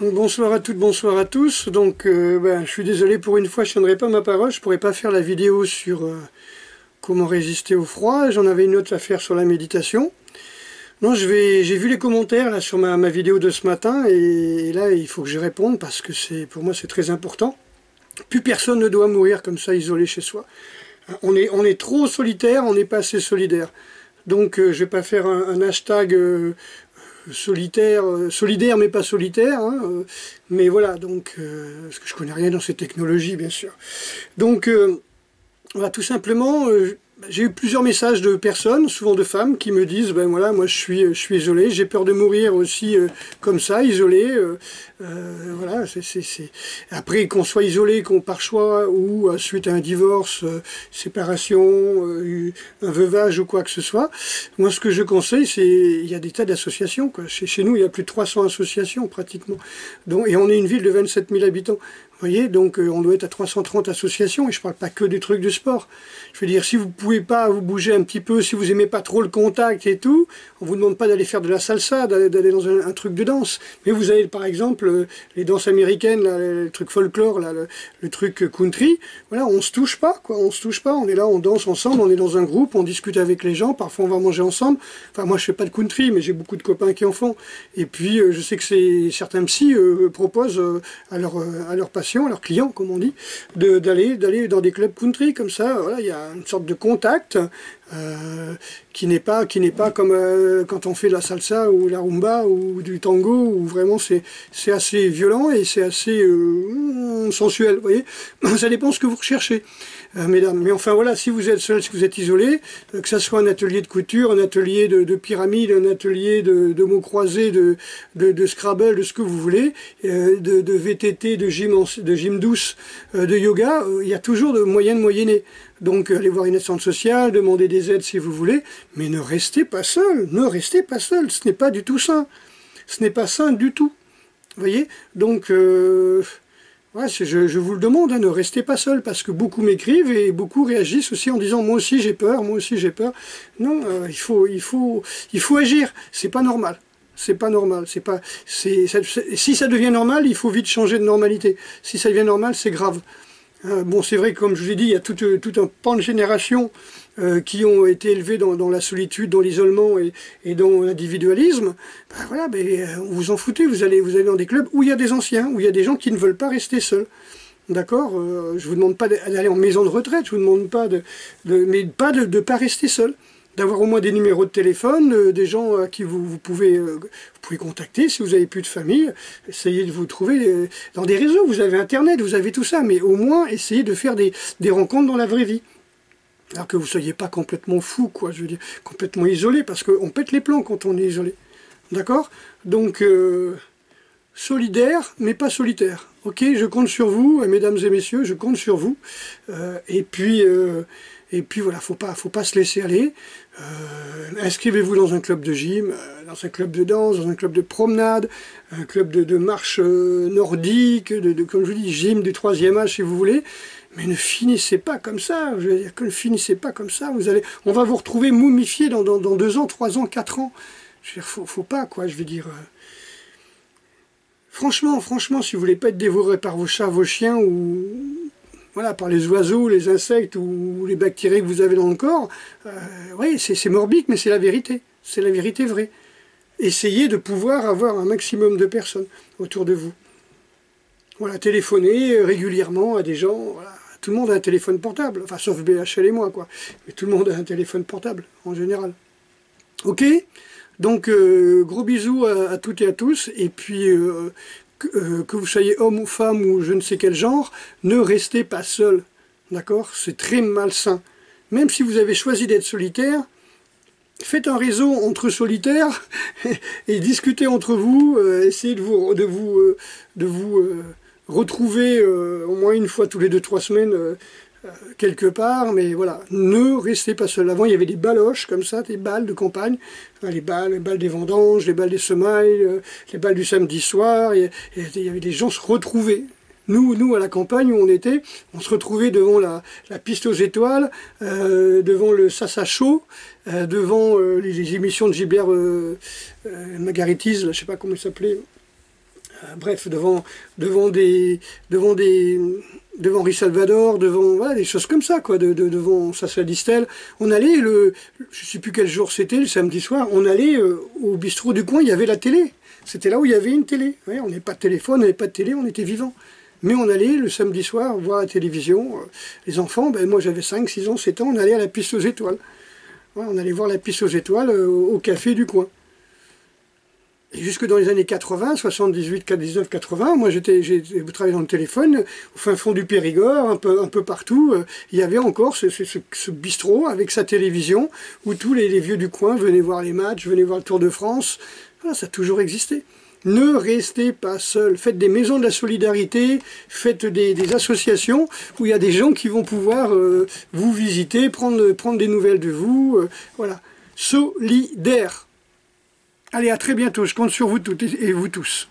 Donc, bonsoir à toutes, bonsoir à tous. Donc, je suis désolé pour une fois, je ne tiendrai pas ma parole. Je pourrais pas faire la vidéo sur comment résister au froid. J'en avais une autre à faire sur la méditation. Non, j'ai vu les commentaires là sur ma vidéo de ce matin et là il faut que je réponde parce que pour moi c'est très important. Plus personne ne doit mourir comme ça isolé chez soi. On est trop solitaire, on n'est pas assez solidaire. Donc je vais pas faire un hashtag solitaire, solidaire mais pas solitaire, hein, mais voilà, donc parce que je connais rien dans ces technologies bien sûr. Donc voilà, tout simplement, j'ai eu plusieurs messages de personnes, souvent de femmes, qui me disent, ben voilà, moi je suis isolé, j'ai peur de mourir aussi comme ça, isolé. Voilà, Après qu'on soit isolé, qu'on par choix ou suite à un divorce, séparation, un veuvage ou quoi que ce soit, moi ce que je conseille, il y a des tas d'associations. Chez nous, il y a plus de 300 associations pratiquement. Et on est une ville de 27 000 habitants. Vous voyez, donc on doit être à 330 associations, et je ne parle pas que des trucs de sport. Je veux dire, si vous ne pouvez pas vous bouger un petit peu, si vous n'aimez pas trop le contact et tout, on ne vous demande pas d'aller faire de la salsa, d'aller dans un truc de danse. Mais vous avez par exemple les danses américaines, là, le truc folklore, là, le truc country, voilà, on ne se touche pas, quoi, on se touche pas, on est là, on danse ensemble, on est dans un groupe, on discute avec les gens, parfois on va manger ensemble. Enfin, moi je fais pas de country, mais j'ai beaucoup de copains qui en font. Et puis, je sais que certains psys proposent à leurs patients, à leurs clients, comme on dit, d'aller dans des clubs country, comme ça, voilà, il y a une sorte de contact qui n'est pas comme quand on fait de la salsa ou la rumba ou du tango, où vraiment c'est assez violent et c'est assez sensuel, vous voyez. Ça dépend ce que vous recherchez, mesdames. Mais enfin voilà, si vous êtes seul, si vous êtes isolé, que ça soit un atelier de couture, un atelier de pyramide, un atelier de mots croisés, de Scrabble, de ce que vous voulez, de VTT, de gym douce, de yoga, il y a toujours de moyens de moyenner. Donc allez voir une assistante sociale, demandez des aides si vous voulez, mais ne restez pas seul, ne restez pas seul, ce n'est pas du tout sain. Ce n'est pas sain du tout. Vous voyez. Donc ouais, je vous le demande, hein, ne restez pas seul, parce que beaucoup m'écrivent et beaucoup réagissent aussi en disant moi aussi j'ai peur, moi aussi j'ai peur. Non, il faut agir, c'est pas normal. C'est pas normal, si ça devient normal, il faut vite changer de normalité. Si ça devient normal, c'est grave. Bon, c'est vrai que, comme je vous ai dit, il y a tout un pan de génération qui ont été élevés dans la solitude, dans l'isolement et dans l'individualisme. Ben voilà, vous en foutez, vous allez dans des clubs où il y a des anciens, où il y a des gens qui ne veulent pas rester seuls. D'accord. Je vous demande pas d'aller en maison de retraite, je vous demande pas de pas rester seul. D'avoir au moins des numéros de téléphone, des gens à qui vous pouvez contacter si vous n'avez plus de famille. Essayez de vous trouver dans des réseaux, vous avez Internet, vous avez tout ça, mais au moins essayez de faire des rencontres dans la vraie vie. Alors que vous ne soyez pas complètement fou, quoi, je veux dire, complètement isolé, parce qu'on pète les plombs quand on est isolé. D'accord. Donc, solidaire, mais pas solitaire. Ok, je compte sur vous, mesdames et messieurs, je compte sur vous. Et puis voilà, faut pas se laisser aller. Inscrivez-vous dans un club de gym, dans un club de danse, dans un club de promenade, un club de marche nordique, comme je vous dis, gym du 3e âge si vous voulez. Mais ne finissez pas comme ça, je veux dire que ne finissez pas comme ça. On va vous retrouver momifié dans 2 ans, 3 ans, 4 ans. Je veux dire, faut pas, quoi, je veux dire. Franchement, si vous voulez pas être dévoré par vos chats, vos chiens, ou voilà, par les oiseaux, les insectes ou les bactéries que vous avez dans le corps, oui, c'est morbide, mais c'est la vérité. C'est la vérité vraie. Essayez de pouvoir avoir un maximum de personnes autour de vous. Voilà, téléphonez régulièrement à des gens. Voilà. Tout le monde a un téléphone portable, enfin sauf BHL et moi, quoi. Mais tout le monde a un téléphone portable, en général. Ok. Donc, gros bisous à toutes et à tous, et puis que vous soyez homme ou femme ou je ne sais quel genre, ne restez pas seul, d'accord? C'est très malsain. Même si vous avez choisi d'être solitaire, faites un réseau entre solitaires et discutez entre vous, essayez de vous retrouver au moins une fois tous les 2-3 semaines, quelque part, mais voilà, ne restez pas seul. Avant, il y avait des baloches comme ça, des balles de campagne, enfin, les balles des vendanges, les balles des semailles, les balles du samedi soir, il y avait des gens se retrouvaient. Nous, à la campagne où on était, on se retrouvait devant la piste aux étoiles, devant le Sassa Show, devant les émissions de Gilbert Magaritise, je ne sais pas comment il s'appelait, bref, devant Henri Salvador, devant voilà, des choses comme ça, quoi, devant Sacha Distel. On allait, je sais plus quel jour c'était, le samedi soir, on allait au bistrot du coin, il y avait la télé. C'était là où il y avait une télé. Ouais, on n'avait pas de téléphone, on n'avait pas de télé, on était vivants. Mais on allait le samedi soir voir la télévision. Les enfants, ben, moi j'avais 5, 6 ans, 7 ans, on allait à la piste aux étoiles. Ouais, on allait voir la piste aux étoiles au café du coin. Et jusque dans les années 80, 78, 19, 80, moi j'ai travaillé dans le téléphone, au fin fond du Périgord, un peu partout, il y avait encore ce bistrot avec sa télévision, où tous les vieux du coin venaient voir les matchs, venaient voir le Tour de France. Voilà, ça a toujours existé. Ne restez pas seuls, faites des maisons de la solidarité, faites des associations où il y a des gens qui vont pouvoir vous visiter, prendre des nouvelles de vous, voilà. Solidaire. Allez, à très bientôt, je compte sur vous toutes et vous tous.